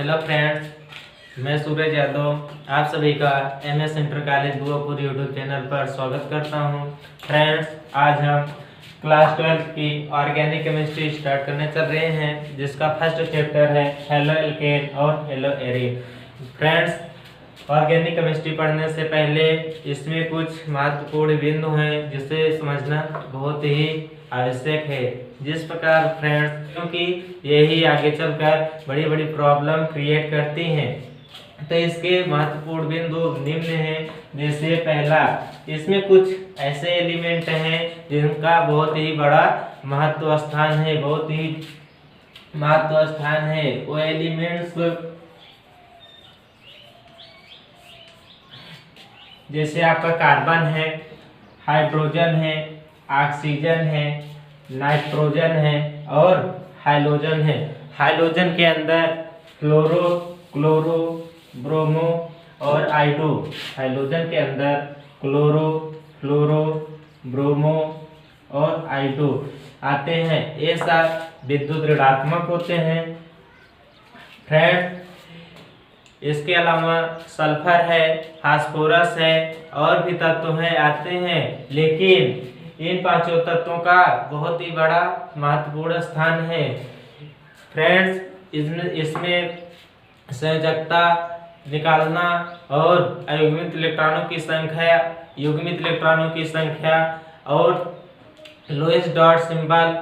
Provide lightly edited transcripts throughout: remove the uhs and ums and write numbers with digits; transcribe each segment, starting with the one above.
Hello friends, मैं सूरज यादव आप सभी का MS inter college Buapur YouTube channel पर स्वागत करता हूं। फ्रेंड्स, आज हम क्लास 12 की ऑर्गेनिक केमिस्ट्री स्टार्ट करने चल रहे हैं, जिसका फर्स्ट चैप्टर है हेलो एल्केन और hello arene. Friends, organic chemistry पढ़ने से पहले इसमें कुछ महत्वपूर्ण बिंदु हैं जिसे समझना बहुत ही आवश्यक है। जिस प्रकार फ्रेंड्स, क्योंकि यही आगे चलकर बड़ी बड़ी प्रॉब्लम क्रिएट करती हैं, तो इसके महत्वपूर्ण बिंदु निम्न हैं। जैसे पहला, इसमें कुछ ऐसे एलिमेंट हैं जिनका बहुत ही बड़ा महत्व स्थान है, बहुत ही महत्व स्थान है। वो एलिमेंट्स जैसे आपका कार्बन है, हाइड्रोजन है, ऑक्सीजन है, नाइट्रोजन है और हाइड्रोजन है। हाइड्रोजन के अंदर क्लोरो, ब्रोमो और आइडो। हाइड्रोजन के अंदर फ्लोरो, ब्रोमो और आइडो आते हैं। ये सब विद्युत ऋणात्मक होते हैं। फ्रेंड, इसके अलावा सल्फर है, फास्फोरस है और भी तत्व हैं आते हैं, लेकिन इन पांचों तत्वों का बहुत ही बड़ा महत्वपूर्ण स्थान है। फ्रेंड्स, इसमें संयोजकता निकालना और युग्मित इलेक्ट्रॉनों की संख्या और लोएस्ट डॉट सिंबल।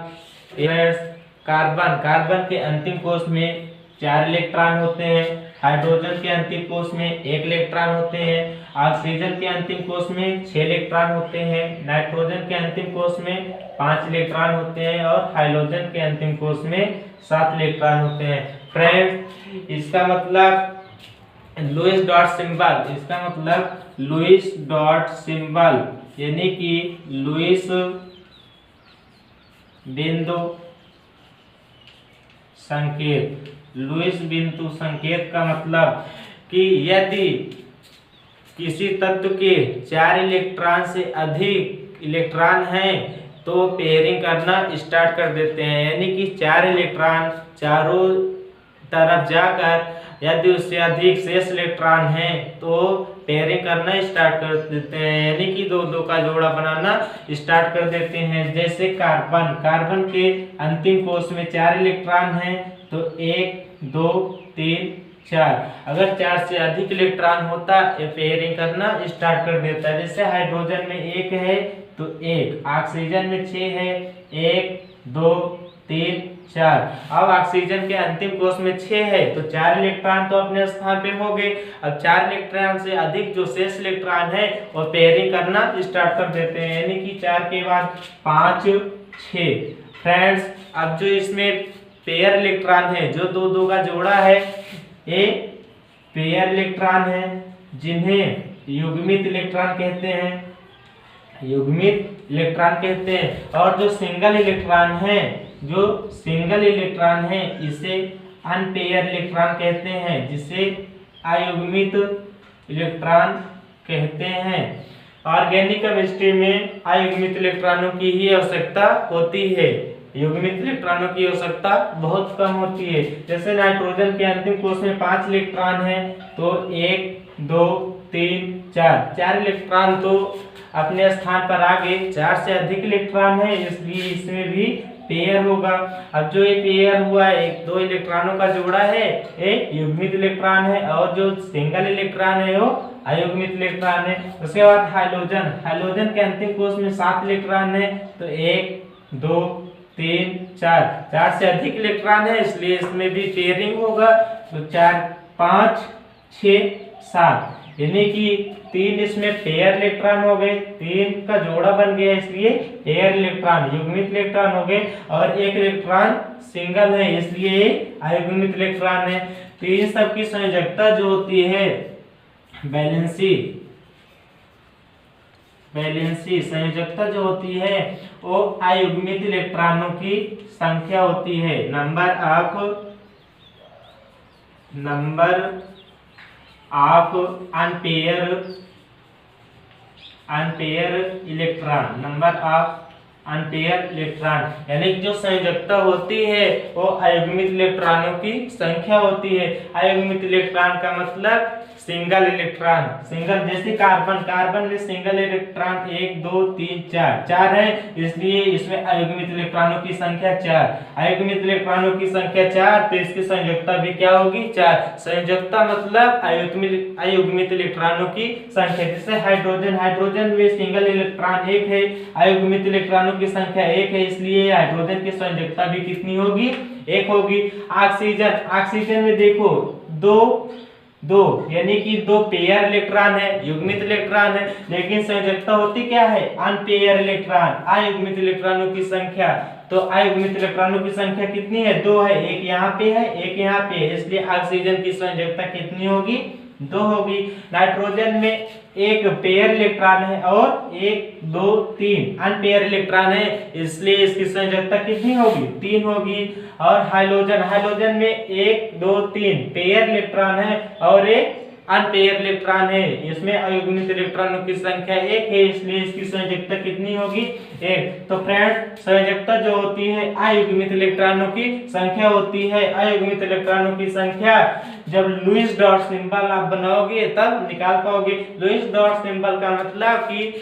कार्बन के अंतिम कोष में 4 इलेक्ट्रॉन होते हैं, हाइड्रोजन के अंतिम कोष में 1 इलेक्ट्रॉन होते हैं, ऑक्सीजन के अंतिम कोष में 6 इलेक्ट्रॉन होते हैं, नाइट्रोजन के अंतिम कोष में 5 इलेक्ट्रॉन होते हैं और हाइड्रोजन के अंतिम कोष में 7 इलेक्ट्रॉन होते हैं। फ्रेंड्स, इसका मतलब लुईस डॉट सिंबल यानी कि लुईस बिंदु संकेत। लुईस बिंदु संकेत का मतलब कि यदि किसी तत्व के 4 इलेक्ट्रॉन से अधिक इलेक्ट्रॉन हैं तो पेयरिंग करना स्टार्ट कर देते हैं, यानी कि 4 इलेक्ट्रॉन चारों तरफ जाकर यदि उससे अधिक शेष इलेक्ट्रॉन हैं तो पेयरिंग करना स्टार्ट कर देते हैं, यानी कि दो का जोड़ा बनाना स्टार्ट कर देते हैं। जैसे कार्बन के अंतिम कोष में 4 इलेक्ट्रॉन हैं तो 1, 2, 3, 4। अगर 4 से अधिक इलेक्ट्रॉन होता है पेयरिंग करना स्टार्ट कर देता है। जैसे हाइड्रोजन में 1 है तो 1, ऑक्सीजन में 6 है, 1, 2, 3, 4। अब ऑक्सीजन के अंतिम कोष में 6 है तो 4 इलेक्ट्रॉन तो अपने स्थान पे हो गए। अब 4 इलेक्ट्रॉन से अधिक जो शेष इलेक्ट्रॉन है वो पेयरिंग करना स्टार्ट कर देते हैं, यानी कि 4 के बाद 5, 6। फ्रेंड्स, अब जो इसमें पेयर इलेक्ट्रॉन है, जो दो का जोड़ा है, ये पेयर इलेक्ट्रॉन है जिन्हें युग्मित इलेक्ट्रॉन कहते हैं। और जो सिंगल इलेक्ट्रॉन है इसे अनपेयर इलेक्ट्रॉन कहते हैं, जिसे अयुग्मित इलेक्ट्रॉन कहते हैं। ऑर्गेनिक केमिस्ट्री में अयुग्मित इलेक्ट्रॉनों की ही आवश्यकता होती है, युग्मित इलेक्ट्रॉनों की आवश्यकता बहुत कम होती है। जैसे नाइट्रोजन के अंतिम कोष में 5 इलेक्ट्रॉन है तो 1, 2, 3, 4 इलेक्ट्रॉन तो अपने स्थान पर आ गए। 4 से अधिक इलेक्ट्रॉन है इसलिए इसमें भी पेयर होगा। अब जो ये पेयर हुआ है, 2 इलेक्ट्रॉनों का जोड़ा है, एक युग्मित इलेक्ट्रॉन है और जो सिंगल इलेक्ट्रॉन है वो अयुग्मित इलेक्ट्रॉन है। उसके बाद हाइड्रोजन के अंतिम कोष में 7 इलेक्ट्रॉन है तो 1, 2, 3, 4 से अधिक इलेक्ट्रॉन है इसलिए इसमें भी पेयरिंग होगा। तो 4, 5, 6, 7, यानी कि 3 इसमें पेयर इलेक्ट्रॉन हो गए, 3 का जोड़ा बन गया इसलिए पेयर इलेक्ट्रॉन युग्मित इलेक्ट्रॉन हो गए, और 1 इलेक्ट्रॉन सिंगल है इसलिए अयुग्मित इलेक्ट्रॉन है। तो इन सब की संयोजकता जो होती है, वैलेंसी संयोजकता जो होती है वो अयुग्मित इलेक्ट्रॉनों की संख्या होती है। Number of unpaired electron, number of unpaired electron, यानी कि जो संयोजकता होती है वो अयुग्मित इलेक्ट्रॉनों की संख्या होती है। अयुग्मित इलेक्ट्रॉन का मतलब सिंगल इलेक्ट्रॉन, सिंगल, जैसे कार्बन, कार्बन में सिंगल इलेक्ट्रॉन 1 2 3 4 4 है, इसलिए इसमें अयुग्मित इलेक्ट्रॉनों की संख्या 4। अयुग्मित इलेक्ट्रॉनों की संख्या 4, तो इसकी संयोजकता भी क्या होगी? 4। संयोजकता मतलब अयुग्मित इलेक्ट्रॉनों की संख्या। जैसे हाइड्रोजन, हाइड्रोजन में सिंगल इलेक्ट्रॉन 1 है, अयुग्मित इलेक्ट्रॉनों की संख्या 1 है, इसलिए हाइड्रोजन की संयोजकता भी कितनी होगी? 1 होगी। ऑक्सीजन, ऑक्सीजन में देखो दो यानी कि 2 पेयर इलेक्ट्रॉन है, युग्मित इलेक्ट्रॉन है, लेकिन संयोजकता होती क्या है? अनपेयर इलेक्ट्रॉन, अयुग्मित इलेक्ट्रॉनों की संख्या। तो अयुग्मित इलेक्ट्रॉनों की संख्या कितनी है? 2 है, एक यहाँ पे है, एक यहाँ पे है, इसलिए ऑक्सीजन की संयोजकता कितनी होगी? 2 होगी। नाइट्रोजन में एक पेयर इलेक्ट्रॉन है और 1 2 3 अनपेयर इलेक्ट्रॉन है, इसलिए इसकी संयोजकता कितनी होगी? 3 होगी। और हाइड्रोजन, हाइड्रोजन में 1 2 3 पेयर इलेक्ट्रॉन है और एक अनपेयर इलेक्ट्रॉन है, इसमें अयुग्मित इलेक्ट्रॉनों की संख्या 1 है, इसलिए इसकी संयोजकता कितनी होगी? 1। तो फ्रेंड, संयोजकता जो होती है अयुग्मित इलेक्ट्रॉनों की संख्या होती है। अयुग्मित इलेक्ट्रॉनों की संख्या जब लुईस डॉट सिंबल आप बनाओगे तब निकाल पाओगे। लुईस डॉट सिंबल का मतलब कि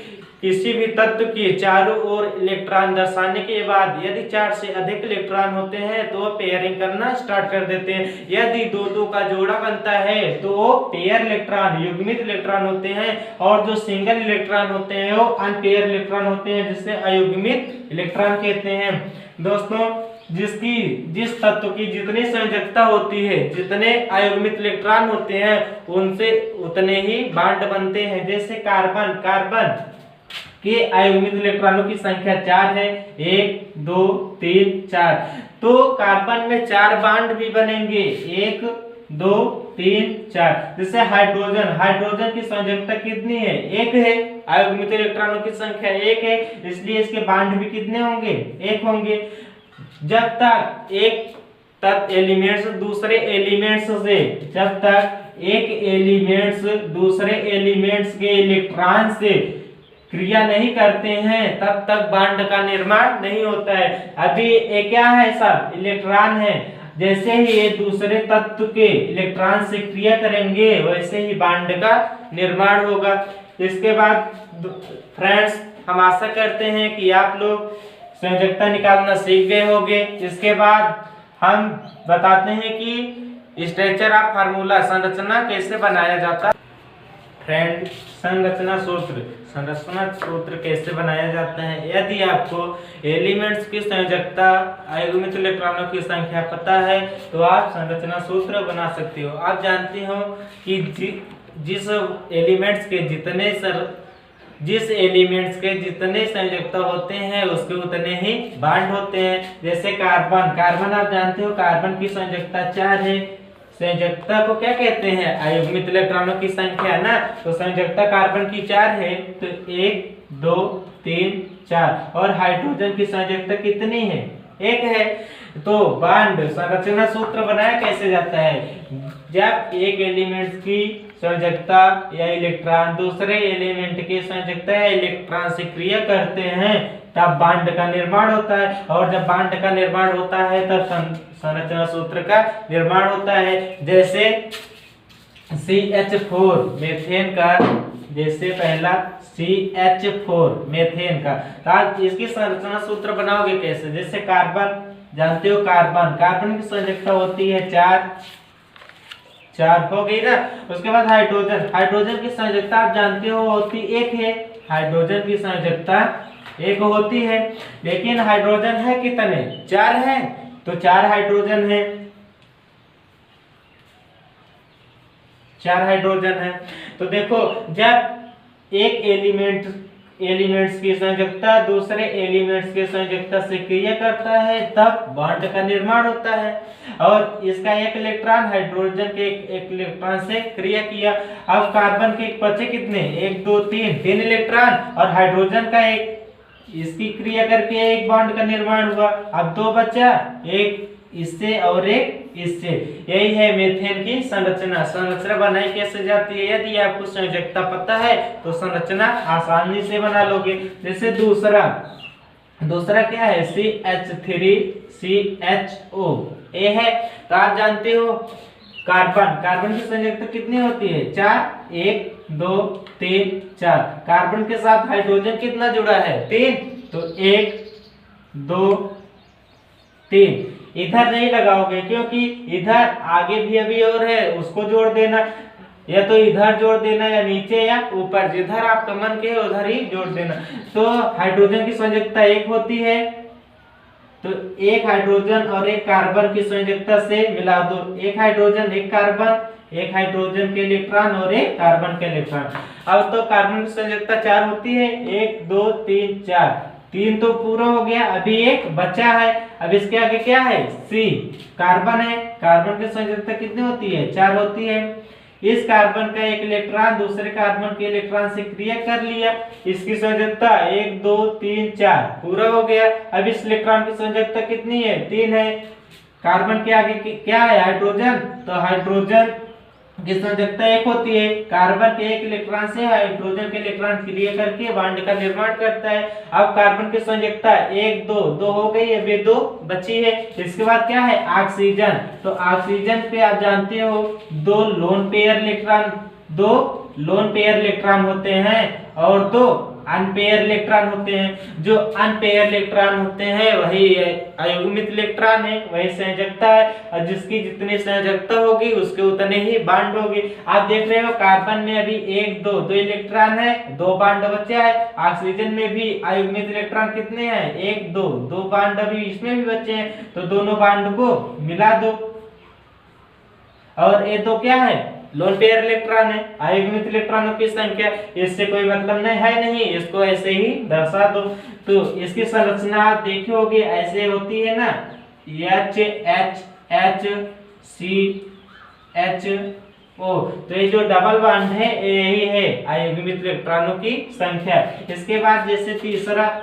किसी भी तत्व के चारों ओर इलेक्ट्रॉन दर्शाने के बाद यदि 4 से अधिक इलेक्ट्रॉन होते हैं तो वो पेयरिंग करना स्टार्ट कर देते हैं। यदि 2-2 का जोड़ा बनता है तो वो पेयर इलेक्ट्रॉन, युग्मित इलेक्ट्रॉन होते हैं, और जो सिंगल इलेक्ट्रॉन होते हैं वो अनपेयर इलेक्ट्रॉन होते हैं, जिससे अयुग्मित इलेक्ट्रॉन कहते हैं। दोस्तों, जिस तत्व की जितनी संयोजकता होती है, जितने अयुग्मित इलेक्ट्रॉन होते हैं, उनसे उतने ही बॉन्ड बनते हैं। जैसे कार्बन, कार्बन के अयुग्मित इलेक्ट्रॉनों की संख्या 4 है, 1 2 3 4, तो कार्बन में 4 बॉन्ड भी बनेंगे, 1 2 3 4। जैसे हाइड्रोजन, हाइड्रोजन की संयोजकता कितनी है? 1 है, अयुग्मित इलेक्ट्रॉनों की संख्या 1 है, इसलिए इसके बॉन्ड भी कितने होंगे? 1 होंगे। जब तक एक तत्व एलिमेंट्स दूसरे एलिमेंट्स से, जब तक एक एलिमेंट्स दूसरे एलिमेंट्स के इलेक्ट्रॉन से क्रिया नहीं करते हैं तब तक बॉन्ड का निर्माण नहीं होता है। अभी ये क्या है? सब इलेक्ट्रॉन है, जैसे ही ये दूसरे तत्व के इलेक्ट्रॉन से क्रिया करेंगे वैसे ही बॉन्ड का निर्माण होगा। इसके बाद फ्रेंड्स, हम आशा करते हैं कि आप लोग संयोजकता निकालना सीख गए होंगे। इसके बाद हम बताते हैं कि स्ट्रक्चर ऑफ फार्मूला, संरचना कैसे बनाया जाता है। फ्रेंड, संरचना सूत्र कैसे बनाया जाता है? यदि आपको एलिमेंट्स की संयोजकता, अयुग्मित इलेक्ट्रॉनों की संख्या पता है तो आप संरचना सूत्र बना सकते हो। आप जानते हो कि जिस एलिमेंट्स के जितने संयोजकता होते हैं उसके उतने ही बॉन्ड होते हैं। जैसे कार्बन, कार्बन आप जानते हो कार्बन की संयोजकता 4 है। संयोजकता को क्या कहते हैं? अयुग्मित इलेक्ट्रॉनों की संख्या ना, तो संयोजकता कार्बन की 4 है, तो 1 2 3 4। और हाइड्रोजन की संयोजकता कितनी है? 1 है। तो बॉन्ड, संरचना सूत्र बनाया कैसे जाता है? जब एक एलिमेंट की संयोजकता या इलेक्ट्रॉन दूसरे एलिमेंट की संयोजकता या इलेक्ट्रॉन से क्रिया करते हैं तब बॉन्ड का निर्माण होता है, और जब बॉन्ड का निर्माण होता है तब संरचना सूत्र का निर्माण होता है। जैसे CH4 मेथेन का, जैसे पहला CH4 मेथेन का, तो इसकी संरचना सूत्र बनाओगे कैसे? जैसे कार्बन, जानते हो कार्बन, कार्बन की संयोजकता होती है 4 हो गई ना। उसके बाद हाइड्रोजन, हाइड्रोजन की संयोजकता आप जानते हो होती 1 है, हाइड्रोजन की संयोजकता 1 होती है, लेकिन हाइड्रोजन है कितने? 4 है, तो 4 हाइड्रोजन है, 4 हाइड्रोजन है। तो देखो, जब एक एलिमेंट्स की संयोजकता दूसरे एलिमेंट्स की संयोजकता से क्रिया करता है तब बॉन्ड का निर्माण होता है। और इसका एक इलेक्ट्रॉन हाइड्रोजन के एक इलेक्ट्रॉन से क्रिया किया। अब कार्बन के बचे कितने? 1 2 3 इलेक्ट्रॉन, और हाइड्रोजन का एक, इसकी क्रिया करके एक बॉन्ड का निर्माण हुआ। अब 2 बचा, एक इससे और एक इससे। यही है मेथेन की संरचना। संरचना बनाई कैसे जाती है? यदि आपको संयोजकता पता है तो संरचना आसानी से बना लोगे। जैसे दूसरा दूसरा क्या है CH3CHO ए है। तो आप जानते हो कार्बन की संयोजकता कितनी होती है 4, 1 2 3 4। कार्बन के साथ हाइड्रोजन कितना जुड़ा है 3, तो 1 2 3। इधर नहीं लगाओगे क्योंकि इधर आगे भी अभी और है, उसको जोड़ देना, या तो इधर जोड़ देना या नीचे या ऊपर, जिधर आपका मन के उधर ही जोड़ देना। तो हाइड्रोजन की संयोजकता 1 होती है, तो एक हाइड्रोजन और एक कार्बन की संयोजकता से मिला दो, एक हाइड्रोजन एक कार्बन, एक हाइड्रोजन के इलेक्ट्रॉन और एक कार्बन के इलेक्ट्रॉन। अब तो कार्बन की संयोजकता 4 होती है, 1 2 3 4, 3 तो पूरा हो गया, अभी एक बचा है। अब इसके आगे क्या है C, कार्बन है। कार्बन की संयोजकता कितनी होती है 4 होती है। इस कार्बन का एक इलेक्ट्रॉन दूसरे कार्बन के इलेक्ट्रॉन से क्रिया कर लिया, इसकी संयोजकता 1 2 3 4 पूरा हो गया। अब इस इलेक्ट्रॉन की संयोजकता कितनी है 3 है। कार्बन के आगे क्या है हाइड्रोजन, तो हाइड्रोजन की संयोजकता 1 होती है। कार्बन के एक इलेक्ट्रॉन से हाइड्रोजन के इलेक्ट्रॉन क्रिया करके बॉन्ड का निर्माण करता है। अब कार्बन की संयोजकता 1 2 2 हो गई, अभी 2 बची है। इसके बाद क्या है ऑक्सीजन। तो ऑक्सीजन पे आप जानते हो 2 लोन पेयर इलेक्ट्रॉन होते हैं और 2 अनपेयर इलेक्ट्रॉन होते हैं। जो अनपेयर इलेक्ट्रॉन होते हैं वही अयुग्मित इलेक्ट्रॉन है, वही संयोजकता है, और जिसकी जितनी संयोजकता होगी उसके उतने ही बॉन्ड होगी। आप देख रहे हो कार्बन में अभी 1 2 2 इलेक्ट्रॉन है, 2 बॉन्ड बचा है। ऑक्सीजन में भी अयुग्मित इलेक्ट्रॉन कितने हैं 1 2 2 बॉन्ड अभी इसमें भी बचे हैं, तो दोनों बॉन्ड को मिला दो। और ये दो क्या है लोन पेयर इलेक्ट्रॉन है, अयुग्मित इलेक्ट्रॉनों की संख्या, इससे कोई मतलब नहीं, इसको ऐसे ही दर्शा दो। तो इसकी संरचना आप देखी होगी, ऐसे होती है ना HHCHO। तो ये जो डबल बॉन्ड है यही है अयुग्मित इलेक्ट्रॉनों की संख्या। इसके बाद जैसे तीसरा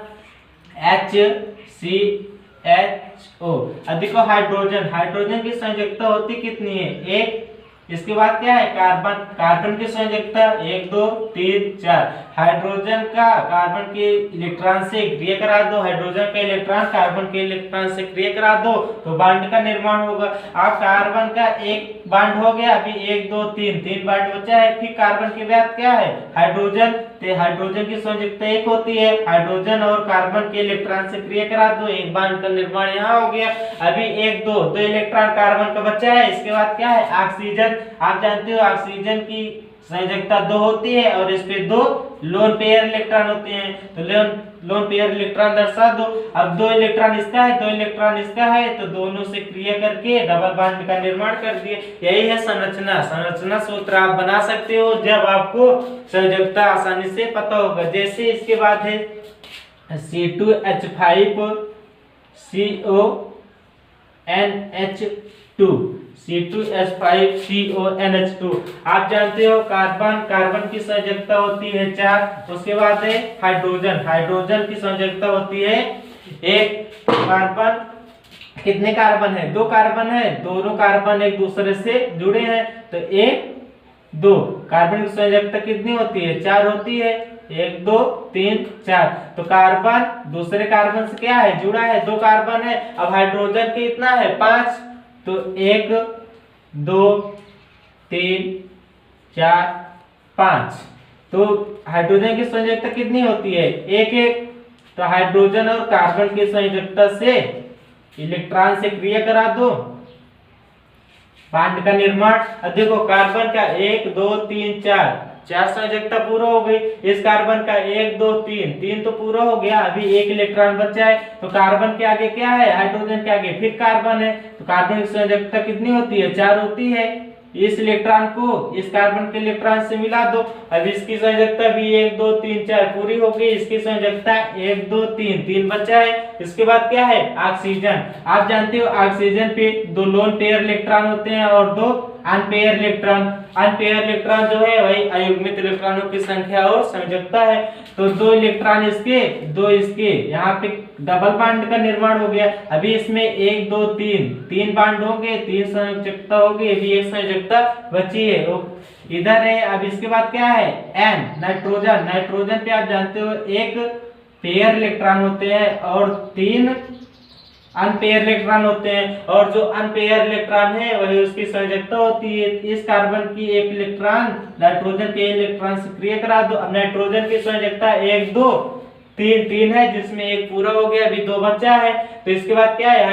HCHO। अब देखो हाइड्रोजन की संयोजकता होती कितनी है 1। इसके बाद क्या है कार्बन की संयोजकता 1 2 3 4। हाइड्रोजन का कार्बन के इलेक्ट्रॉन से क्रिया करा दो, हाइड्रोजन का इलेक्ट्रॉन कार्बन के इलेक्ट्रॉन से क्रिया करा दो, तो बॉन्ड का निर्माण होगा। अब कार्बन का एक बॉन्ड हो गया, अभी 1 2 3 बॉन्ड बचा है। फिर कार्बन के बाद क्या है हाइड्रोजन, तो हाइड्रोजन की संयोजकता 1 होती है। हाइड्रोजन और कार्बन के इलेक्ट्रॉन से क्रिया करा दो, एक बॉन्ड का निर्माण यहाँ हो गया। अभी 1 2 2 इलेक्ट्रॉन कार्बन का बचा है। इसके बाद क्या है ऑक्सीजन। आप जानते हो ऑक्सीजन की संयोजकता 2 होती है और इस पे 2 लोन पेयर इलेक्ट्रॉन होते हैं, तो लोन पेयर इलेक्ट्रॉन दर्शा दो। अब 2 इलेक्ट्रॉन इसका है 2 इलेक्ट्रॉन इसका है, तो दोनों से क्रिया करके डबल बॉन्ड का निर्माण कर दिए। यही है संरचना सूत्र आप बना सकते हो जब आपको संयोजकता आसानी से पता होगा। जैसे इसके बाद है C2H5CONH2। आप जानते हो कार्बन की संयोजकता होती है 4। उसके बाद है हाइड्रोजन की संयोजकता होती है 1। कार्बन कितने कार्बन है 2 कार्बन है, दोनों कार्बन एक दूसरे से जुड़े हैं, तो 1 2। कार्बन की संयोजकता कितनी होती है 4 होती है, 1 2 3 4। तो कार्बन दूसरे कार्बन से क्या है जुड़ा है, 2 कार्बन है। अब हाइड्रोजन कितना है 5, तो 1 2 3 4 5। तो हाइड्रोजन की संयोजकता कितनी होती है 1 1। तो हाइड्रोजन और कार्बन की संयोजकता से इलेक्ट्रॉन से क्रिया करा दो, बॉन्ड का निर्माण। अब देखो कार्बन का 1 2 3 4 संयोजकता पूरा हो गई। इस कार्बन का 1 2 3 तो पूरा हो गया, अभी एक इलेक्ट्रॉन बचा है। तो कार्बन के आगे क्या है हाइड्रोजन के आगे फिर कार्बन है, तो कार्बन की संयोजकता कितनी होती है 4 होती है। इस इलेक्ट्रॉन को इस कार्बन के इलेक्ट्रॉन से मिला दो, अब इसकी संयोजकता भी 1 2 3 4 पूरी हो गई। इसकी संयोजकता 1 2 3 बचा है। इसके बाद क्या है ऑक्सीजन। आप जानते हो ऑक्सीजन पे 2 लोन पेयर इलेक्ट्रॉन होते हैं और 2 अनपेयर इलेक्ट्रॉन जो है वही अयुग्मित इलेक्ट्रॉनों की संख्या और संयोजकता है। तो 2 इलेक्ट्रॉन इसके 2 इसके, यहाँ पे डबल बॉन्ड का निर्माण हो गया। अभी इसमें 1 2 3 बॉन्ड हो गए, 3 संयोजकता हो गई, अभी एक संयोजकता बची है इधर है। अब इसके बाद क्या है N नाइट्रोजन पे आप जानते हो 1 पेयर इलेक्ट्रॉन होते हैं और 3 अनपेयर इलेक्ट्रॉन होते हैं, और जो अनपेयर इलेक्ट्रॉन है वही उसकी संयोजकता होती है। इस कार्बन की एक इलेक्ट्रॉन नाइट्रोजन के इलेक्ट्रॉन से क्रिया करा दो। अब नाइट्रोजन की संयोजकता 1 2 3 है, जिसमें एक पूरा हो गया, अभी 2 बचा है। तो इसके बाद क्या है,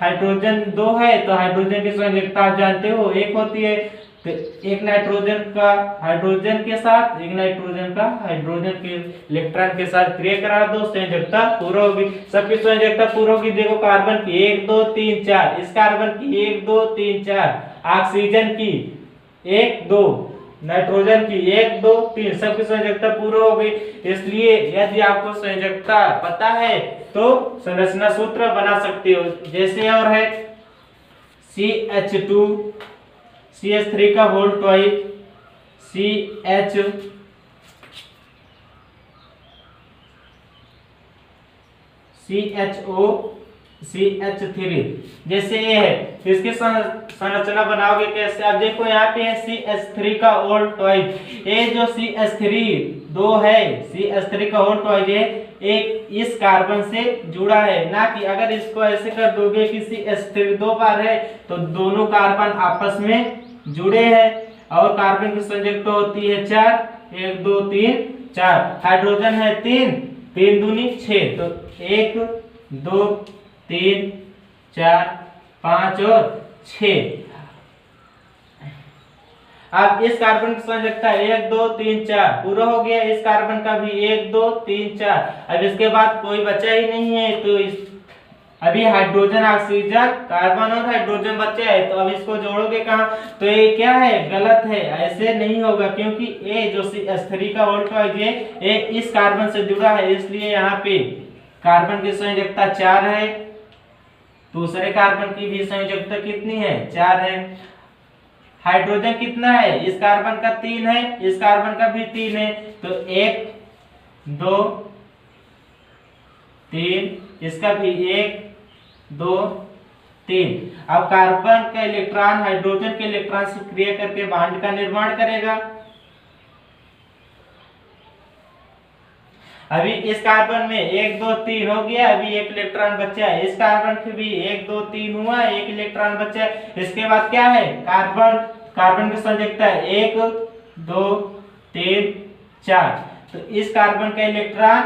हाइड्रोजन 2 है, तो हाइड्रोजन की संयोजकता आप जानते हो 1 होती है। तो एक नाइट्रोजन का हाइड्रोजन के साथ, एक नाइट्रोजन का हाइड्रोजन के इलेक्ट्रॉन के साथ क्रिया करा दो, संयोजकता पूरा होगी। सबकी संयोजकता पूरा होगी। देखो कार्बन की 1 2 3 4, इस कार्बन की 1 2 3 4, ऑक्सीजन की 1 2, नाइट्रोजन की 1 2 3, सबकी संयोजकता पूरा हो गई। इसलिए यदि आपको संयोजकता पता है तो संरचना सूत्र बना सकते हो। जैसे और है CH2 CH3 का होल ट्वाइस, CHO CH3, जैसे ये है। इसकी संरचना बनाओगे कैसे? अब देखो यहाँ पे है CH3 का होल ट्वाइस। ये जो CH3 2 है, CH3 का होल ट्वाइस है, एक इस कार्बन से जुड़ा है। ना कि अगर इसको ऐसे कर दोगे कि CH3 2 बार है तो दोनों कार्बन आपस में जुड़े हैं। और कार्बन की संयोजकता होती है 4, 1 2 3 4। हाइड्रोजन है 3, 3 दूनी 6, तो 1 2 3 4 5 और 6। अब इस कार्बन की संयोजकता 1 2 3 4 पूरा हो गया। इस कार्बन का भी 1 2 3 4। अब इसके बाद कोई बचा ही नहीं है, तो अभी हाइड्रोजन ऑक्सीजन कार्बन और हाइड्रोजन बचे है, तो अब इसको जोड़ोगे कहाँ? तो ये क्या है, गलत है, ऐसे नहीं होगा, क्योंकि ये जो CH3 का होल ट्वाइस है ये इस कार्बन से जुड़ा है। इसलिए यहाँ पे कार्बन की संयोजकता 4 है, दूसरे कार्बन की भी संयोजकता कितनी है, 4 है। हाइड्रोजन कितना है, इस कार्बन का 3 है, इस कार्बन का भी 3 है, तो 1 2 3, इसका भी 1 2 3। अब कार्बन का इलेक्ट्रॉन हाइड्रोजन के इलेक्ट्रॉन से क्रिया करके बॉन्ड का निर्माण करेगा। अभी इस कार्बन में 1 2 3 हो गया, अभी एक इलेक्ट्रॉन बचा है। इस कार्बन के भी 1 2 3 हुआ, एक इलेक्ट्रॉन बचा है। इसके बाद क्या है, कार्बन की संयोजकता 1 2 3 4। तो इस कार्बन का इलेक्ट्रॉन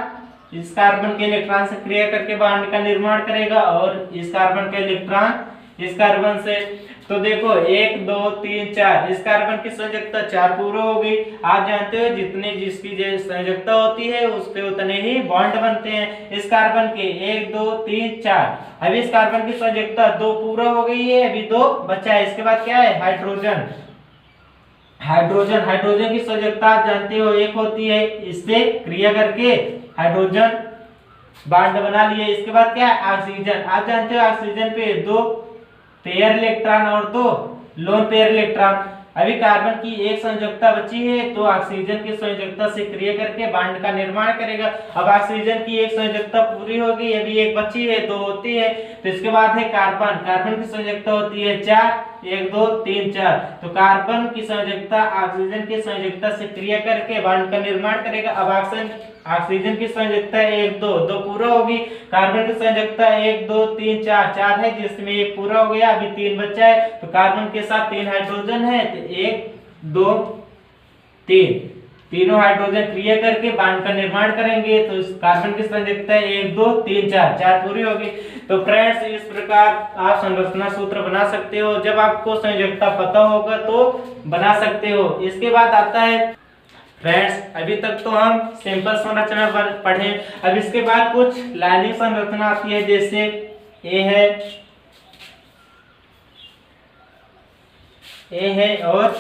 इस कार्बन के इलेक्ट्रॉन से क्रिया करके बॉन्ड का निर्माण करेगा, और इस कार्बन का इलेक्ट्रॉन इस कार्बन से। तो देखो 1 2 3 4, इस कार्बन की संयोजकता 4 पूरा हो गई। आप जानते हो जिसकी संयोजकता होती है उस पे उतने ही बॉन्ड बनते हैं। इस कार्बन के 1 2 3 4, अभी इस कार्बन की संयोजकता 2 पूरा हो गई है, अभी 2 बचा है। इसके बाद क्या है, हाइड्रोजन की संयोजकता आप जानते हो 1 होती है। इससे क्रिया करके हाइड्रोजन बॉन्ड बना लिए। इसके बाद क्या है, ऑक्सीजन। आप जानते हो ऑक्सीजन पे 2 पेयर इलेक्ट्रॉन और 2 लोन पेयर इलेक्ट्रॉन। अभी कार्बन की एक संयोजकता बची है, तो ऑक्सीजन की संयोजकता से क्रिया करके बॉन्ड का निर्माण करेगा। अब ऑक्सीजन की एक संयोजकता पूरी होगी, अभी एक बची है, 2 होती है। तो इसके बाद है कार्बन की संयोजकता होती है 4, 1 2 3 4। तो कार्बन की संयोजकता ऑक्सीजन की संयोजकता से क्रिया करके बॉन्ड का निर्माण करेगा। अब ऑक्सीजन की संयोजकता 1 2 2 पूरा होगी। कार्बन की संयोजकता 1 2 3 4 है, जिसमें 1 पूरा हो गया, अभी 3 बचा है। तो कार्बन के साथ 3 हाइड्रोजन है, तो 1 2 3, तीनों हाइड्रोजन क्रिया करके बॉन्ड का निर्माण करेंगे। तो इस कार्बन की संयोजकता 1 2 3 4 पूरी होगी। तो फ्रेंड्स, इस प्रकार आप संरचना सूत्र बना सकते हो। जब आपको संयोजकता पता होगा तो बना सकते हो। इसके बाद आता है फ्रेंड्स, अभी तक तो हम सिंपल संरचना पढ़े। अब इसके बाद कुछ लाइनिंग संरचना आती है, जैसे ए है और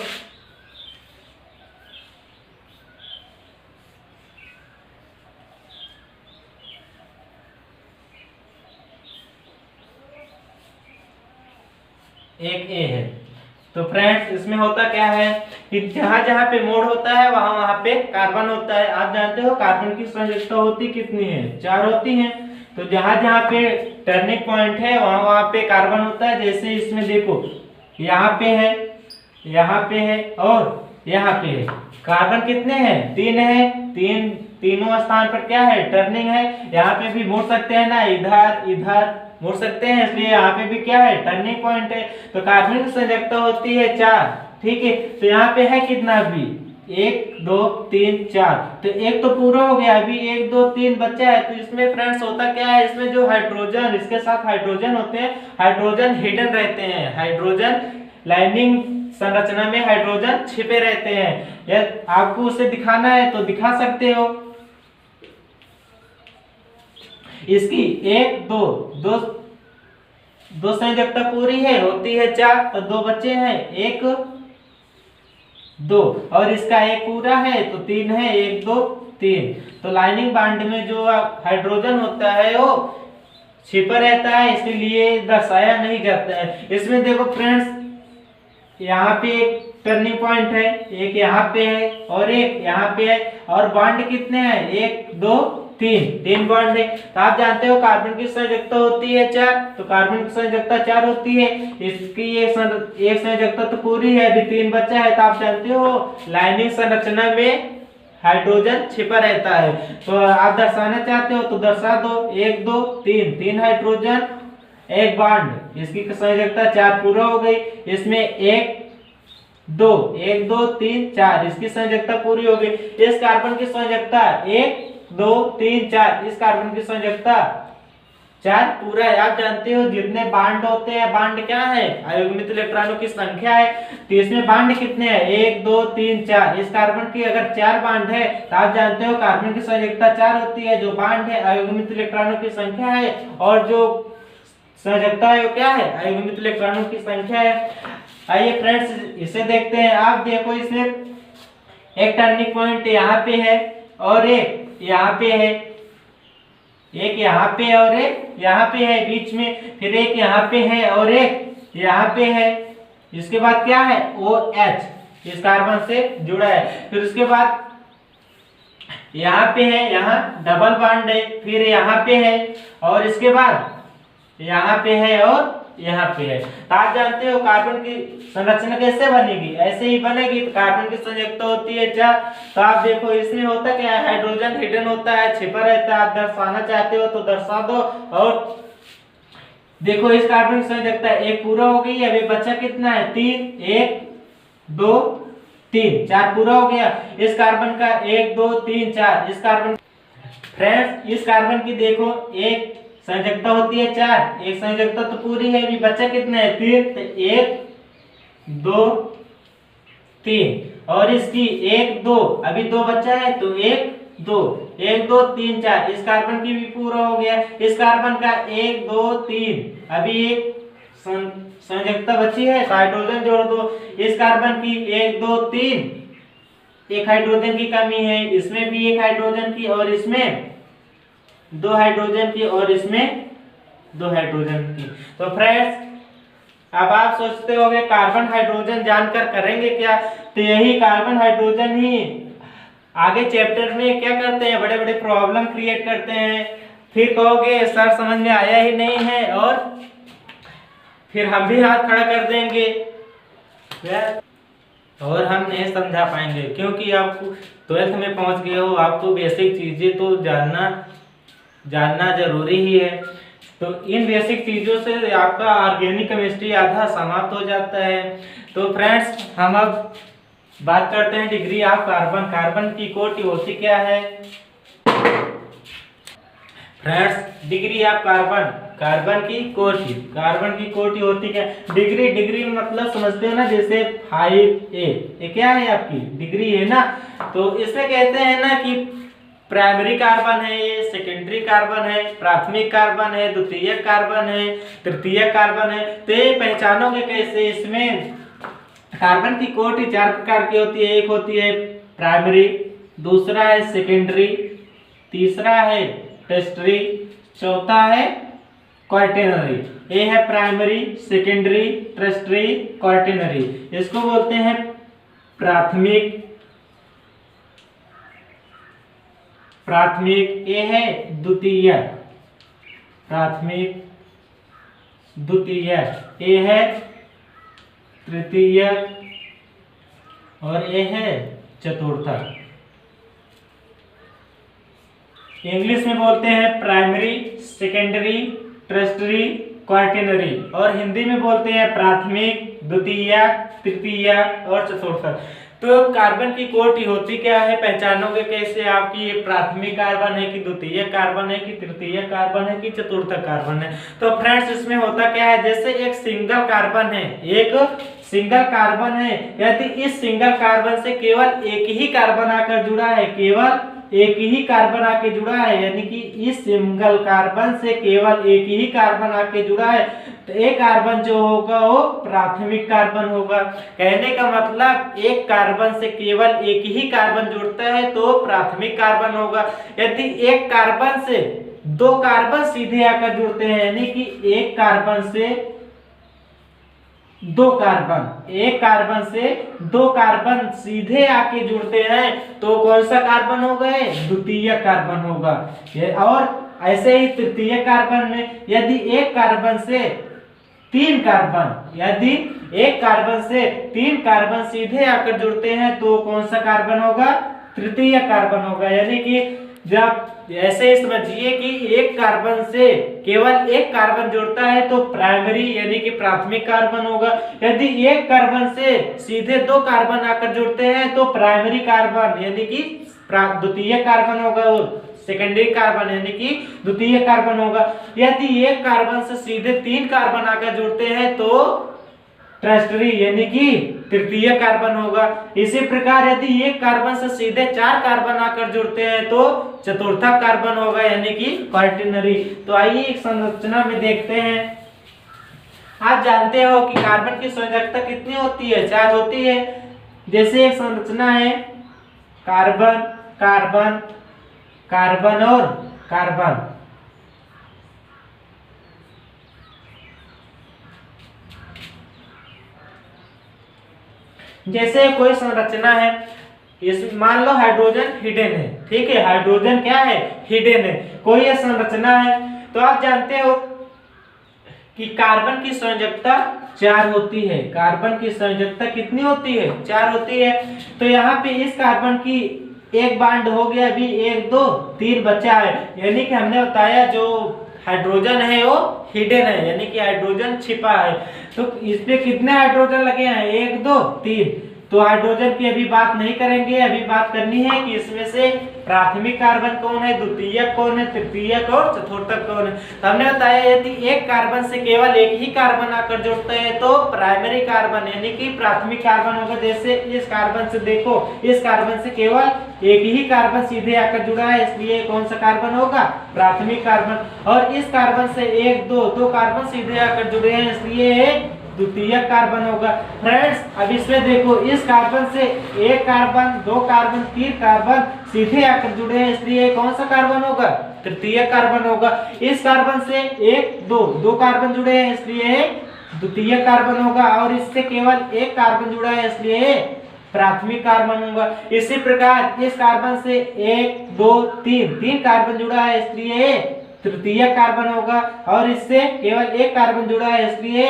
एक ए है। तो फ्रेंड्स, इसमें होता क्या है कि जहां जहां पे मोड़ होता है वहां वहां पे कार्बन होता है। आप जानते हो कार्बन की संयोजकता होती कितनी है, 4 होती है। तो जहां जहां पे टर्निंग पॉइंट है वहां वहां पे कार्बन होता है। जैसे इसमें देखो, यहाँ पे है, यहाँ पे है और यहाँ पे है। कार्बन कितने हैं, 3 है, तीनों स्थान पर क्या है, टर्निंग है। यहाँ पे भी मुड़ सकते हैं ना, इधर इधर मुड़ सकते हैं, इसलिए यहाँ पे भी क्या है, टर्निंग पॉइंट है। तो कार्बन की संयोजकता होती है 4, ठीक है। तो यहाँ पे है कितना भी, 1 2 3 4, तो एक तो पूरा हो गया, अभी 1 2 3 बचा है। तो इसमें फ्रेंड्स होता क्या है, इसमें जो हाइड्रोजन, इसके साथ हाइड्रोजन होते हैं, हाइड्रोजन हिडन रहते हैं, हाइड्रोजन लाइनिंग संरचना में हाइड्रोजन छिपे रहते हैं। यदि आपको उसे दिखाना है तो दिखा सकते हो। इसकी 1 2 दो संयोजकता पूरी है, होती है 4, तो 2 बचे हैं, 1 2, और इसका 1 पूरा है तो 3 है, 1 2 3। तो लाइनिंग बांड में जो हाइड्रोजन होता है वो छिपा रहता है, इसीलिए दर्शाया नहीं जाता है। इसमें देखो फ्रेंड्स, यहाँ पे एक टर्निंग पॉइंट है, एक यहाँ पे है और एक यहाँ पे है, और बॉन्ड कितने हैं, 1 2 3 बॉन्ड है। तो आप जानते हो कार्बन की संयोजकता होती है 4, तो कार्बन की संयोजकता 4 होती है। इसकी एक संयोजकता तो पूरी है, अभी 3 बचा है। तो आप जानते हो लाइनिंग संरचना में हाइड्रोजन छिपा रहता है। तो आप दर्शाना चाहते हो तो दर्शा दो, 1 2 3 हाइड्रोजन, 1 बॉन्ड, इसकी संयोजकता 4 पूरा हो गई। इसमें 1 2 3 4, इसकी संयोजकता पूरी हो गई। इस कार्बन की संयोजकता 1 2 3 4, इस कार्बन की संयोजकता 4 पूरा है। आप जानते हो जितने बांड होते हैं, बांड क्या है, अयुग्मित इलेक्ट्रॉनों की संख्या है। तो इसमें बांड कितने हैं, 1 2 3 4। इस कार्बन की अगर 4 बांड है तो आप जानते हो कार्बन की संयोजकता 4 होती है। जो बांड है अयुग्मित इलेक्ट्रॉनों की संख्या है, और जो संयोजकता है वो क्या है, अयुग्मित इलेक्ट्रॉनों की संख्या है। आइए फ्रेंड्स इसे देखते हैं। आप देखो इसमें एक टर्निंग पॉइंट यहाँ पे है और एक यहाँ पे है, एक यहाँ पे और एक यहाँ पे है बीच में, फिर एक यहाँ पे है और एक यहाँ पे है। इसके बाद क्या है, OH इस कार्बन से जुड़ा है। फिर उसके बाद यहाँ पे है, यहाँ डबल बॉन्ड है, फिर यहाँ पे है, और इसके बाद यहाँ पे है और यहाँ पे है। तो आप जानते हो कार्बन की संरचना कैसे बनेगी, ऐसे ही बनेगी। तो कार्बन की संयोजकता होती है 4। तो आप देखो इसमें होता क्या है, हाइड्रोजन हिडन होता है, छिपा रहता है। आप दर्शाना चाहते हो तो दर्शा दो। और देखो इस कार्बन की संयोजकता 1 पूरा हो गई, अभी बचा कितना है, 3 1 2 3 4 पूरा हो गया। इस कार्बन का 1 2 3 4, इस कार्बन फ्रेंड्स इस कार्बन की देखो एक संयोजकता होती है 4, एक संयोजकता तो पूरी है, अभी बचा कितना है, 3। तो 1 2 3, और इसकी 1 2, अभी 2 बचा है तो 1 2 1 2 3 4, इस कार्बन की भी पूरा हो गया। इस कार्बन का 1 2 3, अभी एक संयोजकता बची है, हाइड्रोजन जोड़ दो। इस कार्बन की 1 2 3, एक हाइड्रोजन की कमी है, इसमें भी एक हाइड्रोजन की, और इसमें 2 हाइड्रोजन की, और इसमें 2 हाइड्रोजन की। तो फ्रेंड्स अब आप सोचते होंगे कार्बन हाइड्रोजन जानकर करेंगे क्या। तो यही कार्बन हाइड्रोजन ही आगे चैप्टर में क्या करते हैं, बड़े बड़े प्रॉब्लम क्रिएट करते हैं। फिर कहोगे सर समझ में आया ही नहीं है, और फिर हम भी हाथ खड़ा कर देंगे और हम नहीं समझा पाएंगे, क्योंकि आपको 12th में पहुंच गए हो, आपको बेसिक चीजें तो जानना जरूरी ही है। तो इन बेसिक चीजों से आपका ऑर्गेनिक केमिस्ट्री आधा समाप्त हो जाता है। तो फ्रेंड्स हम अब बात करते हैं डिग्री ऑफ कार्बन। कार्बन की कोटि होती क्या है friends, degree of carbon, carbon की कोटि होती क्या, डिग्री मतलब समझते हो ना, जैसे 5A ये क्या है आपकी डिग्री है ना। तो इसमें कहते हैं ना कि प्राइमरी कार्बन है, ये सेकेंडरी कार्बन है, प्राथमिक कार्बन है, द्वितीयक कार्बन है, तृतीयक कार्बन है। तो ये पहचानोगे कैसे, इसमें कार्बन की कोटि 4 प्रकार की होती है। एक होती है प्राइमरी, दूसरा है सेकेंडरी, तीसरा है टर्शियरी, चौथा है क्वाaternary। ये है प्राइमरी, सेकेंडरी, टर्शियरी, क्वाaternary। इसको बोलते हैं प्राथमिक, ये है द्वितीयक, ये है तृतीयक, और ये है चतुर्थक। इंग्लिश में बोलते हैं प्राइमरी, सेकेंडरी, टर्शियरी, क्वार्टेनरी, और हिंदी में बोलते हैं प्राथमिक, द्वितीयक, तृतीयक और चतुर्थक। तो कार्बन की कोटि होती क्या है, पहचानोगे कैसे आप कि ये प्राथमिक कार्बन है कि द्वितीयक कार्बन है कि तृतीयक कार्बन है कि चतुर्थक कार्बन है। तो फ्रेंड्स इसमें होता क्या है, जैसे एक सिंगल कार्बन है, एक सिंगल कार्बन है, यदि इस सिंगल कार्बन से केवल एक ही कार्बन आकर जुड़ा है, केवल एक ही कार्बन आके जुड़ा है, यानी कि इस सिंगल कार्बन से केवल एक ही कार्बन आके जुड़ा है, तो एक कार्बन जो होगा वो प्राथमिक कार्बन होगा। कहने का मतलब एक कार्बन से केवल एक ही कार्बन जुड़ता है तो प्राथमिक कार्बन होगा। यदि एक कार्बन से दो कार्बन सीधे आकर जुड़ते हैं, यानी कि एक कार्बन से दो कार्बन, एक कार्बन से दो कार्बन सीधे आके जुड़ते हैं तो कौन सा कार्बन होगा, द्वितीय कार्बन होगा। और ऐसे ही तृतीय कार्बन में यदि एक कार्बन से तीन कार्बन, यदि एक कार्बन से तीन कार्बन सीधे आकर जुड़ते हैं तो कौन सा कार्बन होगा, तृतीय कार्बन होगा। यानी कि जब ऐसे समझिए कि एक कार्बन से केवल एक कार्बन जुड़ता है तो प्राइमरी यानी कि प्राथमिक कार्बन होगा। यदि एक कार्बन से सीधे दो कार्बन आकर जुड़ते हैं तो प्राइमरी कार्बन यानी कि द्वितीय कार्बन होगा, और सेकेंडरी कार्बन यानी कि द्वितीय कार्बन होगा। यदि एक कार्बन से सीधे तीन कार्बन आकर जुड़ते हैं तो टर्शियरी यानी कि तृतीय कार्बन होगा। इसी प्रकार यदि एक कार्बन से सीधे चार कार्बन आकर जुड़ते हैं तो चतुर्थक कार्बन होगा यानी कि क्वार्टेनरी। तो आइए एक संरचना में देखते हैं। आप जानते हो कि कार्बन की संयोजकता कितनी होती है, 4 होती है। जैसे एक संरचना है कार्बन कार्बन कार्बन और कार्बन, जैसे कोई संरचना है, इस मान लो हाइड्रोजन हिडन है, ठीक है, हाइड्रोजन क्या है, हिडन है, कोई ये संरचना है। तो आप जानते हो कि कार्बन की संयोजकता 4 होती है। कार्बन की संयोजकता कितनी होती है, 4 होती है। तो यहाँ पे इस कार्बन की एक बॉन्ड हो गया, अभी 1 2 3 बचा है, यानी कि हमने बताया जो हाइड्रोजन है वो हिडन है यानी कि हाइड्रोजन छिपा है। तो इस पे कितने हाइड्रोजन लगे हैं, 1 2 3। तो हाइड्रोजन की अभी बात नहीं करेंगे, अभी बात करनी है कि इसमें से प्राथमिक कार्बन कौन है, द्वितीयक कौन है, तृतीयक और चतुर्थक कौन है। तो हमने बताया यदि एक कार्बन से केवल एक ही कार्बन आकर जुड़ते हैं तो प्राइमरी कार्बन यानी कि प्राथमिक कार्बन होगा। जैसे इस कार्बन से देखो, इस कार्बन से केवल एक ही कार्बन सीधे आकर जुड़ा है, इसलिए कौन सा कार्बन होगा, प्राथमिक कार्बन। और इस कार्बन से 1 2 दो कार्बन सीधे आकर जुड़े हैं, इसलिए द्वितीय कार्बन होगा। फ्रेंड्स अब इसमें देखो, इस कार्बन से एक कार्बन, दो कार्बन, तीन कार्बन सीधे आकर जुड़े हैं, इसलिए कौन सा कार्बन होगा, तृतीय कार्बन होगा। इस कार्बन से 1 2 दो कार्बन जुड़े हैं, इसलिए द्वितीय कार्बन होगा। और इससे केवल एक कार्बन जुड़ा है, इसलिए प्राथमिक कार्बन होगा। इसी प्रकार इस कार्बन से 1 2 3 कार्बन जुड़ा है, इसलिए तृतीय कार्बन होगा। और इससे केवल एक कार्बन जुड़ा है, इसलिए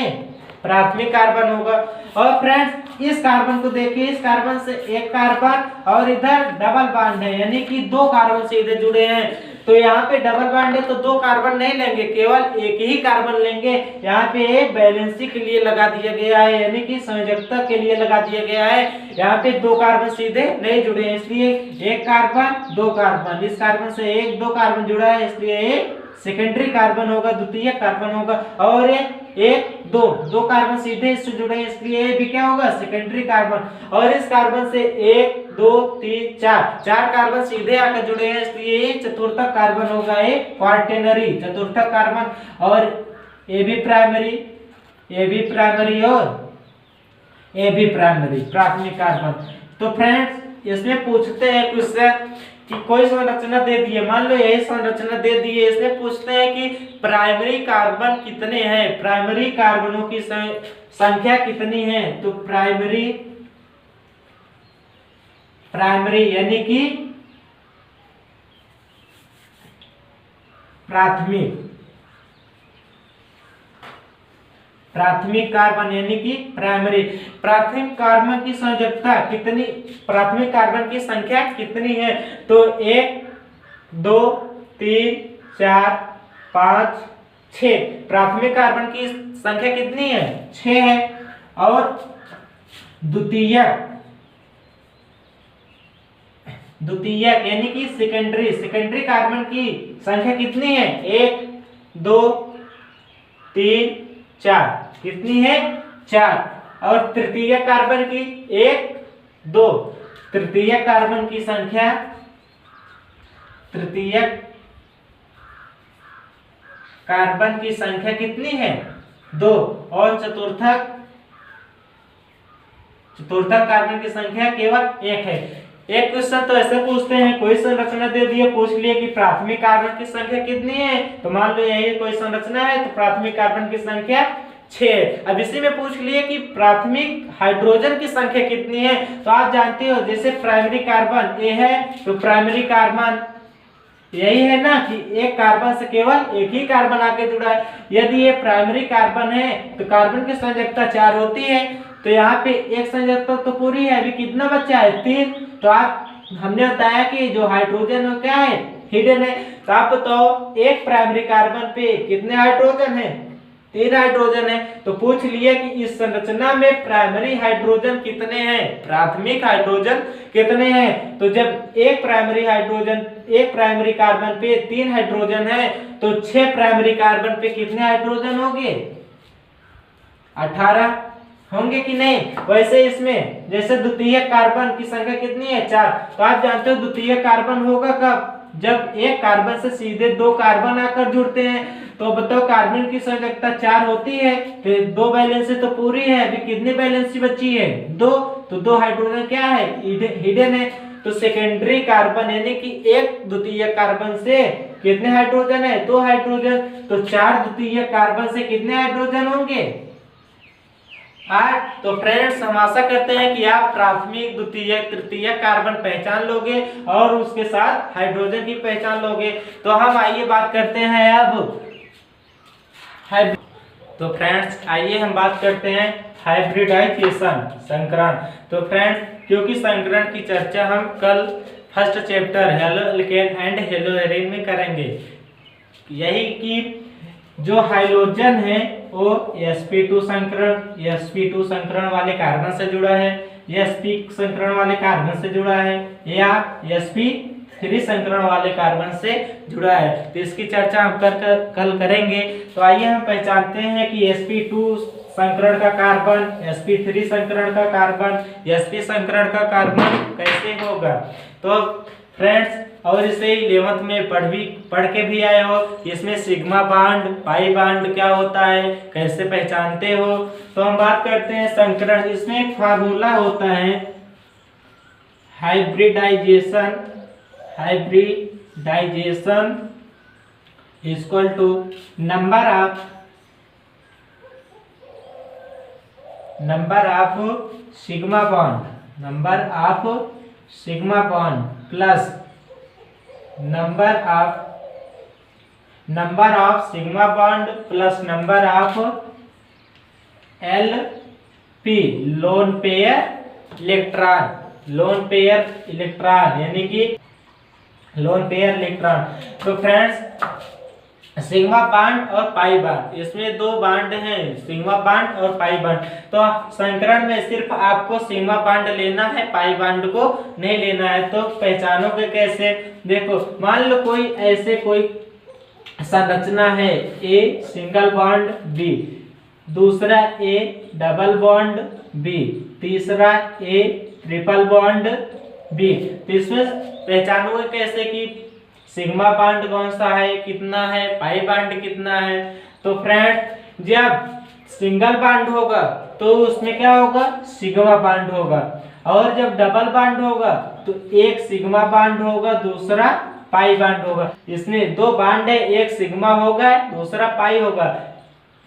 प्राथमिक कार्बन होगा। और फ्रेंड्स इस कार्बन को देखिए, इस कार्बन से एक कार्बन और इधर डबल बॉन्ड है, यानी कि दो कार्बन सीधे जुड़े हैं। तो यहाँ पे डबल बॉन्ड है तो दो कार्बन नहीं लेंगे, केवल एक ही कार्बन लेंगे। यहाँ पे बैलेंसिंग के लिए लगा दिया गया है, यानी कि संयोजकता के लिए लगा दिया गया है। यहाँ पे दो कार्बन सीधे नहीं जुड़े हैं, इसलिए एक कार्बन दो कार्बन, इस कार्बन से 1 2 कार्बन जुड़ा है, इसलिए सेकेंडरी कार्बन होगा, द्वितीय कार्बन होगा। और 1 2 कार्बन सीधे इससे जुड़े हैं, इसलिए भी क्या होगा, सेकेंडरी कार्बन। और इस कार्बन से 1 2 3 4 कार्बन सीधे आकर जुड़े हैं, इसलिए चतुर्थक कार्बन होगा, एक क्वार्टेनरी चतुर्थक कार्बन। और ए भी प्राइमरी और ए भी प्राइमरी प्राथमिक कार्बन। तो फ्रेंड्स इसमें पूछते हैं क्वेश्चन कि कोई संरचना दे दी है, मान लो यही संरचना दे दी है, इसमें पूछते हैं कि प्राइमरी कार्बन कितने हैं, प्राइमरी कार्बनों की संख्या कितनी है। तो प्राइमरी यानी कि प्राथमिक कार्बन यानी कि प्राइमरी, प्राथमिक कार्बन की संयोजकता कितनी, प्राथमिक कार्बन की संख्या कितनी है। तो 1 2 3 4 5 6। प्राथमिक कार्बन की संख्या कितनी है? 6 है। और द्वितीयक यानी कि सेकेंडरी कार्बन की संख्या कितनी है? 1 2 3 4। कितनी है? 4। और तृतीय कार्बन की 1 2। तृतीय कार्बन की संख्या कितनी है? 2। और चतुर्थक कार्बन की संख्या केवल 1 है। एक क्वेश्चन तो ऐसे पूछते हैं, कोई संरचना दे दिए, पूछ लिए कि प्राथमिक कार्बन की संख्या कितनी है, तो मान लो यही कोई संरचना है, तो प्राथमिक कार्बन की संख्या 6। अब इसी में पूछ लिए कि प्राथमिक हाइड्रोजन की संख्या कितनी है, तो आप जानते हो जैसे प्राइमरी कार्बन ए है, तो प्राइमरी कार्बन यही है ना कि एक कार्बन से केवल एक ही कार्बन आके जुड़ा है। यदि ये प्राइमरी कार्बन है तो कार्बन की संयोजकता 4 होती है, तो यहाँ पे एक संयोजकता तो पूरी है, अभी कितना बचा है? 3। तो आप हमने बताया कि जो हाइड्रोजन है क्या है? हिडन है। तो आप बताओ एक प्राइमरी कार्बन पे कितने हाइड्रोजन है? 3 हाइड्रोजन है। तो पूछ लिए कि इस संरचना में प्राइमरी हाइड्रोजन कितने हैं, प्राथमिक हाइड्रोजन कितने हैं। तो जब एक प्राइमरी कार्बन पे 3 हाइड्रोजन है, तो 6 प्राइमरी कार्बन पे कितने हाइड्रोजन होंगे? 18 होंगे कि नहीं। वैसे इसमें जैसे द्वितीय कार्बन की संख्या कितनी है? 4। तो आप जानते हो द्वितीय कार्बन होगा कब? जब एक कार्बन से सीधे 2 कार्बन आकर जुड़ते हैं। तो बताओ कार्बन की संयोजकता 4 होती है, फिर 2 वैलेंसी तो पूरी है, अभी कितनी वैलेंसी बची है? 2। तो 2 हाइड्रोजन क्या है? हिडन है। तो सेकेंडरी कार्बन यानी कि एक द्वितीय कार्बन से कितने हाइड्रोजन है? 2 हाइड्रोजन। तो 4 द्वितीय कार्बन से कितने हाइड्रोजन होंगे? 8। तो फ्रेंड्स हम आशा करते हैं कि आप प्राथमिक, द्वितीय, तृतीय कार्बन पहचान लोगे और उसके साथ हाइड्रोजन की पहचान लोगे। तो हम आइए बात करते हैं अब तो फ्रेंड्स आइए हम बात करते हैं हाइब्रिडाइजेशन, संकरण। तो फ्रेंड्स क्योंकि संकरण की चर्चा हम कल first chapter halo alkane and hello arene में करेंगे। यही कि जो हाइड्रोजन है वो sp2 संकरण वाले कार्बन से जुड़ा है, sp संकरण वाले कार्बन से जुड़ा है, या sp3 संकरण वाले कार्बन से जुड़ा है। तो इसकी चर्चा हम कल करेंगे। तो आइए हम पहचानते हैं कि sp2 संकरण का कार्बन, sp3 संकरण का कार्बन, sp संकरण का कार्बन कैसे होगा। तो फ्रेंड्स और इसे 11th में पढ़ के भी आए हो, इसमें सिग्मा बांड, पाई बांड क्या होता है, कैसे पहचानते हो। तो हम बात करते हैं संकरण। इसमें एक फार्मूला होता है hybridisation equal to number of sigma bond plus number of sigma bond plus number of LP lone pair electron यानी कि लोन पेयर इलेक्ट्रॉन। तो फ्रेंड्स सिग्मा बांड और पाई बांड, इसमें 2 बांड हैं, सिग्मा बांड और pi bond. तो संकरण में सिर्फ आपको सिग्मा बांड लेना है, पाई बांड को नहीं लेना है। तो पहचानोगे कैसे? देखो मान लो कोई संरचना है, A सिंगल बॉन्ड B, दूसरा A डबल बॉन्ड B, तीसरा A ट्रिपल बॉन्ड B। तो इसमें पहचानोगे कैसे कि सिग्मा बांड कौन सा है, कितना है, पाई बांड कितना है। तो फ्रेंड जब सिंगल बांड होगा तो उसमें क्या होगा? सिग्मा बांड होगा। और जब डबल बांड होगा तो एक सिग्मा बांड होगा, दूसरा पाई बांड होगा। इसमें 2 बांड है, एक सिग्मा होगा, दूसरा पाई होगा।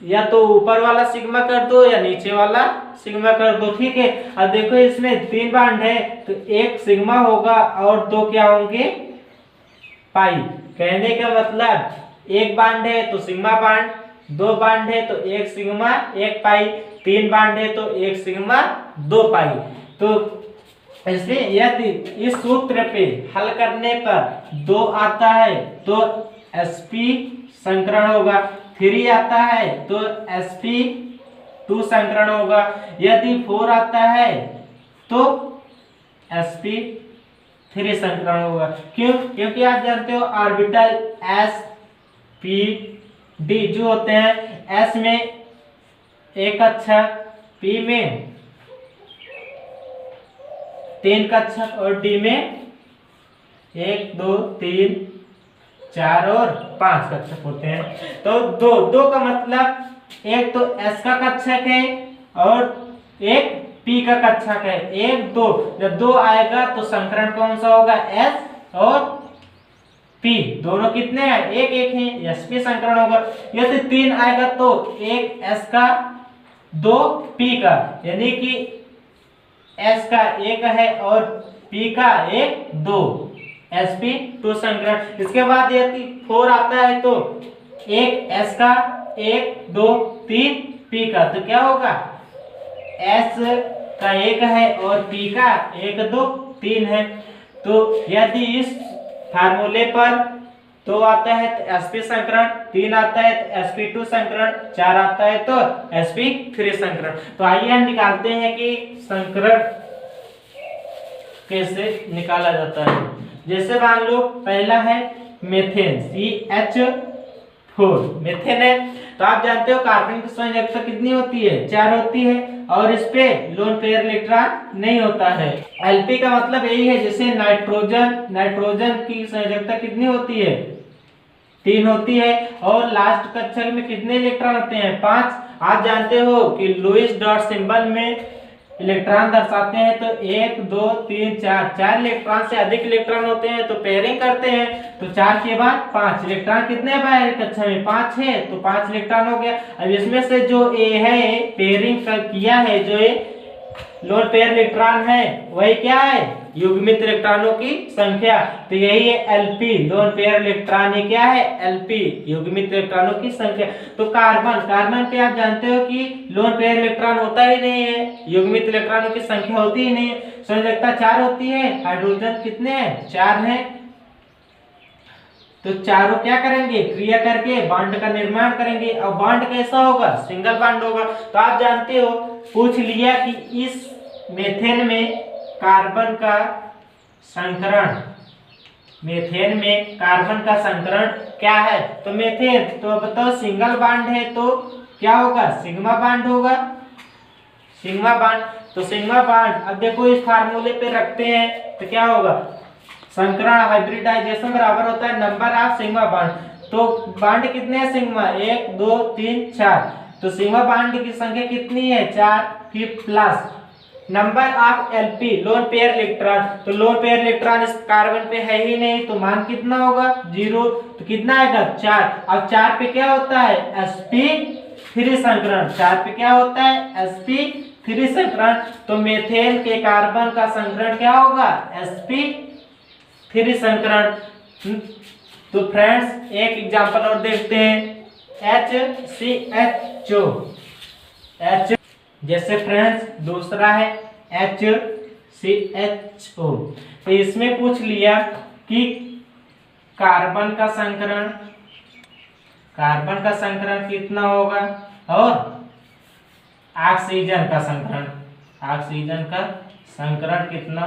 या तो ऊपर वाला सिग्मा कर दो या नीचे वाला सिग्मा कर दो, ठीक है। अब देखो इसमें 3 बांड है तो एक सिग्मा होगा और 2 क्या होंगे? पाई। कहने का मतलब एक बांड है तो सिग्मा बांड, 2 बांड है तो एक सिग्मा एक पाई, 3 बांड है तो एक सिग्मा 2 पाई। तो इसलिए यदि इस सूत्र पे हल करने पर 2 आता है तो sp संकरण होगा, 3 आता है तो sp2 संकरण होगा, यदि 4 आता है तो sp3 संकरण होगा। क्यों? क्योंकि आप जानते हो ऑर्बिटल s p d जो होते हैं, s में एक कक्षक, p में 3 कक्षक और d में 1 2 3 4 और 5 कक्षक होते हैं। तो दो का मतलब एक तो s का कक्षक है और एक p का कक्षक है। 1 2, जब 2 आएगा तो संकरण कौन सा होगा? s और p दोनों कितने हैं? 1 1 हैं, sp संकरण होगा। यदि 3 आएगा तो एक s का 2 p का, यानी कि s का 1 है और p का 1 2, sp2 संकरण। इसके बाद यदि 4 आता है तो एक s का 1 2 3 p का, तो क्या होगा? s का 1 है और p का 1 2 3 है। तो यदि इस फार्मूले पर 2 आता है तो sp संकरण, 3 आता है तो sp2 संकरण, 4 आता है तो sp3 संकरण। तो आइए हम निकालते हैं कि संकरण कैसे निकाला जाता है। जैसे मान लो पहला है मेथेन CH4, मेथेन है। तो आप जानते हो कार्बन की संयोजकता कितनी होती है? 4 होती है और इस पे लोन पेयर इलेक्ट्रॉन नहीं होता है। Lp का मतलब यही है, जैसे नाइट्रोजन की संयोजकता कितनी होती है? 3 होती है और लास्ट कक्षक में कितने इलेक्ट्रॉन होते हैं? 5। आप जानते हो कि लुईस डॉट सिंबल में इलेक्ट्रॉन दर्शाते हैं तो 1 2 3 4 इलेक्ट्रॉन से अधिक इलेक्ट्रॉन होते हैं तो पेयरिंग करते हैं, तो 4 के बाद 5 इलेक्ट्रॉन कितने बाहर कक्षा में? 5 है, तो 5 इलेक्ट्रॉन हो गया। अब इसमें से जो ए है पेयरिंग किया है, जो ये लोन पेयर इलेक्ट्रॉन है, वही क्या है? युग्मित इलेक्ट्रॉनों की संख्या। तो यही है Lp, लोन पेयर इलेक्ट्रॉन। ये क्या है? Lp, युग्मित इलेक्ट्रॉनों की संख्या। तो कार्बन पे आप जानते हो कि लोन पेयर इलेक्ट्रॉन होता ही नहीं है, युग्मित इलेक्ट्रॉनों की संख्या होती ही नहीं है। संयोजकता 4 होती है, हाइड्रोजन कितने हैं? 4 हैं। तो चारों क्या करेंगे? क्रिया करके बॉन्ड का निर्माण करेंगे। अब बॉन्ड कैसा होगा? सिंगल बॉन्ड होगा। तो आप जानते हो, पूछ लिया कि इस मेथेन में कार्बन का संकरण, मेथेन में कार्बन का संकरण क्या है? तो मेथेन, तो बताओ सिंगल बॉन्ड है तो क्या होगा? सिग्मा बॉन्ड होगा, सिग्मा बॉन्ड। तो सिग्मा बॉन्ड, अब देखो इस फार्मूले पे रखते हैं तो क्या होगा? संकरण हाइब्रिडाइजेशन बराबर होता है नंबर ऑफ सिग्मा बॉन्ड। तो बॉन्ड कितने हैं सिग्मा? 1 2 3 4। तो सिग्मा बॉन्ड की संख्या कितनी है? 4। फिर plus number of Lp, lone pair electron. तो लोन पेयर इलेक्ट्रॉन इस कार्बन पे है ही नहीं, तो मान कितना होगा? 0। तो कितना आएगा? 4। अब 4 पे क्या होता है? sp3 संकरण। 4 पे क्या होता है? sp3 संकरण। तो मेथेन के कार्बन का संकरण क्या होगा? sp3 संकरण। तो फ्रेंड्स एक एग्जांपल और देखते हैं, HCHO। जैसे फ्रेंड्स दूसरा है HCHO। तो इसमें पूछ लिया कि कार्बन का संकरण कितना होगा और ऑक्सीजन का संकरण कितना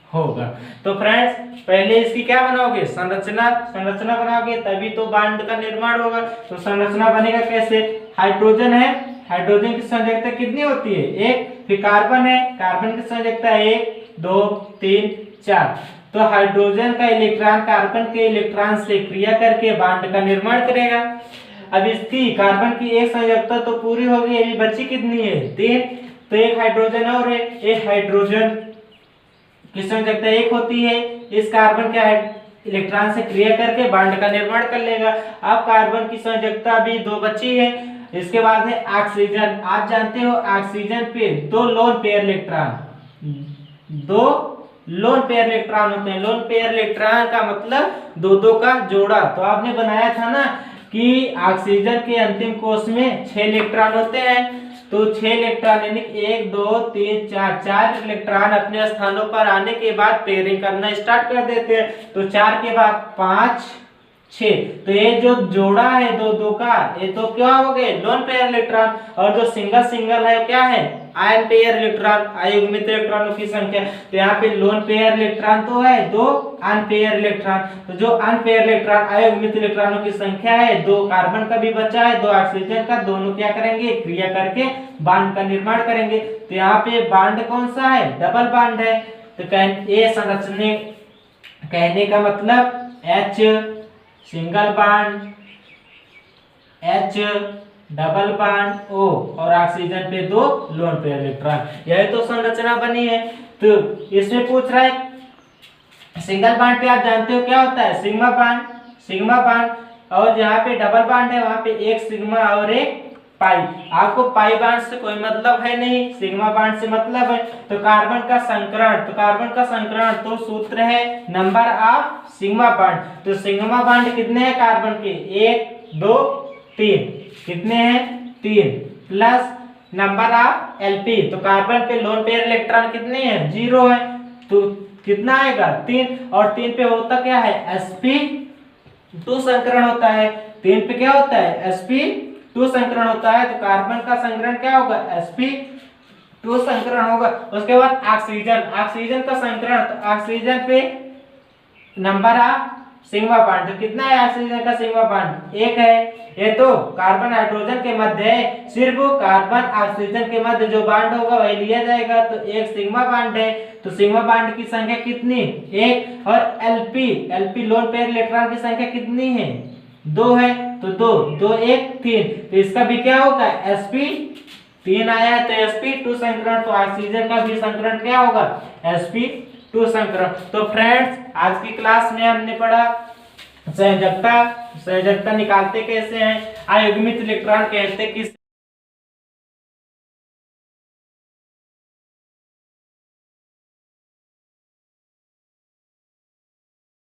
होगा। तो फ्रेंड्स पहले इसकी क्या बनाओगे? संरचना बनाओगे, तभी तो बॉन्ड का निर्माण होगा। तो संरचना बनेगा कैसे? हाइड्रोजन है, हाइड्रोजन की संयोजकता कितनी होती है? 1। फिर कार्बन है, कार्बन की संयोजकता 1 2 3 4। तो हाइड्रोजन का इलेक्ट्रॉन कार्बन के इलेक्ट्रॉन से क्रिया करके बॉन्ड का निर्माण करेगा। अब इसकी कार्बन की एक संयोजकता तो पूरी हो गई, अभी बची कितनी है? 3। तो एक हाइड्रोजन और है, एक हाइड्रोजन की संयोजकता 1 होती है, इस कार्बन के इलेक्ट्रॉन से क्रिया करके बॉन्ड का निर्माण कर लेगा। अब कार्बन की संयोजकता भी 2 बची है। इसके बाद है ऑक्सीजन। आप जानते हो ऑक्सीजन पे 2 लोन पेयर इलेक्ट्रॉन होते हैं। लोन पेयर इलेक्ट्रॉन का मतलब 2 का जोड़ा। तो आपने बनाया था ना कि ऑक्सीजन के अंतिम कोष में 6 इलेक्ट्रॉन होते हैं, तो 6 इलेक्ट्रॉन यानी 1 2 3 4 4 इलेक्ट्रॉन अपने स्थानों पर आने के बाद पेयरिंग करना स्टार्ट कर देते हैं। तो 4 के बाद 5 6, तो ये जो जोड़ा है दो दो का, ये तो क्या हो गए लोन पेयर इलेक्ट्रॉन, और जो सिंगल सिंगल है क्या है आयन पेयर इलेक्ट्रॉन, अयुग्मित इलेक्ट्रॉनों की संख्या। तो यहाँ पे लोन पेयर इलेक्ट्रॉन तो है 2, अनपेयर इलेक्ट्रॉन, तो जो अनपेयर इलेक्ट्रॉन अयुग्मित इलेक्ट्रॉनों की संख्या है 2, कार्बन का भी बचा है 2 ऑक्सीजन का, दोनों क्या करेंगे क्रिया करके बांड का निर्माण करेंगे। तो यहाँ पे बांड कौन सा है डबल बांड है। तो ये संरचना कहने का मतलब H single bond, H double bond O, और ऑक्सीजन पे 2 लोन पेयर इलेक्ट्रॉन, यह तो संरचना बनी है। तो इसमें पूछ रहा है सिंगल बांड पे आप जानते हो क्या होता है सिग्मा बांड, सिग्मा बांड, और जहाँ पे डबल बांड है वहां पे एक सिग्मा और एक पाई। आपको पाई बांड से कोई मतलब है नहीं, सिग्मा बांड से मतलब है। तो कार्बन का संकरण, तो कार्बन का संकरण तो सूत्र है नंबर ऑफ सिग्मा बांड। तो सिग्मा बांड कितने हैं कार्बन के 1 2 3, कितने हैं 3, प्लस नंबर ऑफ Lp, तो कार्बन पे लोन पेयर इलेक्ट्रॉन कितने हैं 0 है, तो कितना आएगा 3, और 3 पे होता क्या है sp2 संकरण होता है, 3 पे क्या होता है sp2 संकरण होता है। तो कार्बन का संकरण क्या होगा sp2 संकरण होगा। उसके बाद ऑक्सीजन, ऑक्सीजन का संकरण, तो ऑक्सीजन पे नंबर ऑफ सिग्मा बांड, तो कितना है ऑक्सीजन का सिग्मा बांड 1 है। ये तो कार्बन हाइड्रोजन के मध्य है, सिर्फ कार्बन ऑक्सीजन के मध्य जो बांड होगा वही लिया जाएगा, तो एक सिग्मा बांड है। तो सिग्मा बांड की संख्या कितनी 1, और Lp लोन पेयर इलेक्ट्रॉन की संख्या कितनी है 2 है, तो 2 2 1 3, तो इसका भी क्या होगा sp3 आया है, तो sp2 संकरण, तो ऑक्सीजन का भी संकरण क्या होगा sp2 संकरण। तो फ्रेंड्स आज की क्लास में हमने पढ़ा संयोजकता, संयोजकता निकालते कैसे हैं, अयुग्मित इलेक्ट्रॉन कहते किस